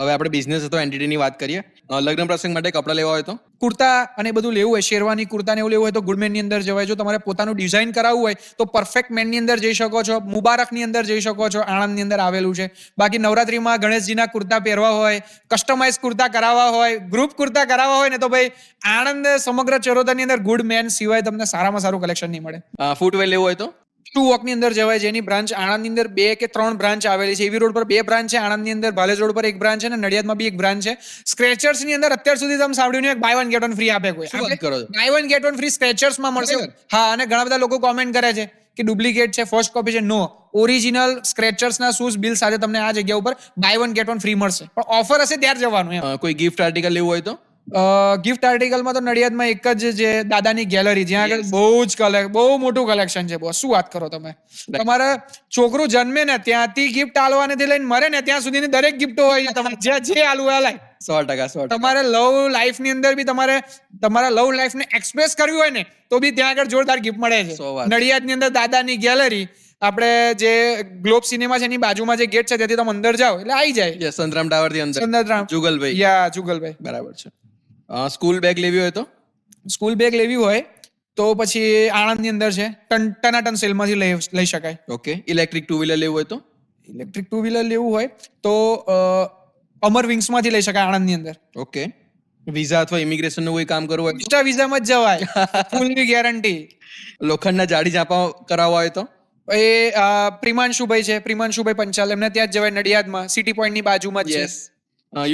હવે આપણે બિઝનેસ અથવા એન્ટિટીની વાત કરીએ. લગ્ન પ્રસંગ માટે કપડાં લેવા હોય તો કુર્તા અને બધું લેવું હોય, શેરવાની કુર્તા ને એવું લેવું હોય તો ગુડમેનની અંદર જવાય. જો તમારે પોતાનું ડિઝાઇન કરાવવું હોય તો પરફેક્ટ મેનની અંદર જઈ શકો છો, મુબારકની અંદર જઈ શકો છો, આણંદની અંદર આવેલું છે. બાકી નવરાત્રીમાં ગણેશજીના કુર્તા પહેરવા હોય, કસ્ટમાઇઝ કુર્તા કરાવવા હોય, ગ્રુપ કુર્તા કરાવવા હોય ને તો ભાઈ આણંદ સમગ્ર ચરોતરની અંદર ગુડ મેન સિવાય તમને સારામાં સારું કલેક્શન નહીં મળે. ફૂટવેર લેવું હોય તો ટુ વોકની અંદર જવાય, જેની બ્રાન્ચ આણંદની અંદર 2 કે 3 બ્રાન્ચ આવેલી છે. એવી રોડ પર 2 બ્રાન્ચ છે, આણંદની અંદર ભાલેજ રોડ પર 1 બ્રાન્ચ છે અને નડિયાદમાં બી 1 બ્રાન્ચ છે. સ્ક્રેચર્સ ની અંદર અત્યાર સુધી તમે સાંભળ્યું નહીં buy one get one free આપે કોઈ. શું વાત કરો છો? Buy one get one free સ્ક્રેચર્સમાં મળશે. હા, અને ઘણા બધા લોકો કોમેન્ટ કરે છે કે ડુપ્લિકેટ છે, ફર્સ્ટ કોપી છે. નો, ઓરિજિનલ સ્ક્રેચર્સના શૂઝ બિલ સાથે તમને આ જગ્યા ઉપર buy one get one free મળશે. પણ ઓફર હશે ત્યારે જવાનું એમ. કોઈ ગિફ્ટ આર્ટિકલ લેવું હોય તો ગિફ્ટ આર્ટિકલમાં તો નડિયાદમાં એક જ છે દાદાની ગેલેરી, જ્યાં આગળ બહુ મોટું કલેક્શન છે. બોસ, શું વાત કરો તમે? તમારે છોકરું જન્મે ને ત્યાંથી ગિફ્ટ આલવાનેથી લઈને મરે ને ત્યાં સુધીની દરેક ગિફ્ટ હોય. તમારે જે આલવું એ લાય. 100%. તમારે લવ લાઈફની અંદર બી તમારે તમારા લવ લાઈફને એક્સપ્રેસ કરવી હોય ને તો બી ત્યાં આગળ જોરદાર ગિફ્ટ મળે છે. 100 વાત. નડિયાદની અંદર દાદાની ગેલેરી, આપણે જે ગ્લોબ સિનેમા છે એની બાજુમાં જે ગેટ છે ત્યાંથી તમે અંદર જાઓ એટલે આવી જાય. સંતરામ ટાવર થી અંદર સંદતરામ. જુગલભાઈ. યા જુગલભાઈ. બરાબર છે. સ્કૂલ બેગ લેવી હોય તો સ્કૂલ બેગ લેવી હોય તો પછી આણંદની અંદર છે, ટનાટન સેલમાંથી લઈ શકાય. ઓકે. ઇલેક્ટ્રિક ટુ વ્હીલર લેવું હોય તો ઇલેક્ટ્રિક ટુ વ્હીલર લેવું હોય તો અમર વિંગ્સમાંથી લઈ શકાય આણંદની અંદર. ઓકે. વિઝા અથવા ઇમિગ્રેશન નું કોઈ કામ કરવું હોય એક્સ્ટ્રા વિઝામાં જ જવાય, ફૂલની ગેરંટી. લોખંડના જાડી ઝાંપા કરાવવા હોય તો એ પ્રિમાંશુભાઈ છે, પ્રિમાંશુભાઈ પંચાલ, એમને ત્યાં જ જવાય નડિયાદમાં, સિટી પોઈન્ટની બાજુમાં જ છે.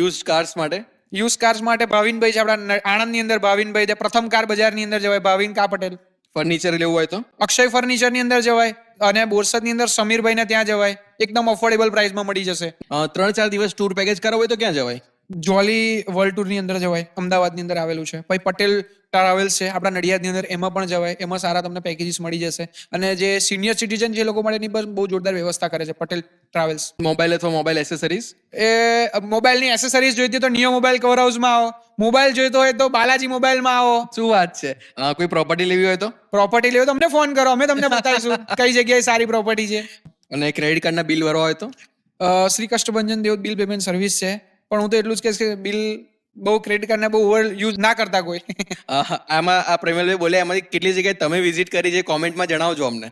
યુઝ કાર્સ માટે યુઝ કાર્સ માટે ભાવિનભાઈ છે આપણા આણંદની અંદર. ભાવિનભાઈ ત્યાં પ્રથમ કાર બજારની અંદર જવાય, ભાવિન કા પટેલ. ફર્નિચર લેવું હોય તો અક્ષય ફર્નિચરની અંદર જવાય અને બોરસદની અંદર સમીરભાઈને ત્યાં જવાય, એકદમ અફોર્ડેબલ પ્રાઇસમાં મળી જશે. 3-4 દિવસ ટૂર પેકેજ કરાવવું હોય તો ક્યાં જવાય? જોલી વર્લ્ડ ટૂરની અંદર જવાય, અમદાવાદની અંદર આવેલું છે. પછી પટેલ ટ્રાવેલ્સ છે આપણા નડિયાદની અંદર, એમાં પણ જવાય. એમાં સારા તમને પેકેજીસ મળી જશે. અને જે સિનિયર સિટીઝન જે લોકો માટેની પણ બહુ જોરદાર વ્યવસ્થા કરે છે પટેલ ટ્રાવેલ્સ. મોબાઈલ અથવા મોબાઈલ એસેસરીઝ એ મોબાઈલની એસેસરીઝ જોઈતી તો નિયો મોબાઈલ કવર હાઉસમાં આવો, મોબાઈલ જોઈતો હોય તો બાલાજી મોબાઈલમાં આવો. શું વાત છે. કોઈ પ્રોપર્ટી લેવી હોય તો પ્રોપર્ટી લેવી તો અમને ફોન કરો, અમે તમને બતાવીશું કઈ જગ્યાએ સારી પ્રોપર્ટી છે. અને ક્રેડિટ કાર્ડના બિલ ભરવા હોય તો Shri Kashtabhanjan Dev bill payment service છે. પણ હું તો એટલું જ કહીશ કે બિલ બહુ ક્રેડિટ કાર્ડને બહુ ઓવર યુઝ ના કરતા કોઈ. આમાં આ પ્રેમલભાઈ બોલે એમાંથી કેટલી જગ્યાએ તમે વિઝિટ કરી છે કોમેન્ટમાં જણાવજો અમને.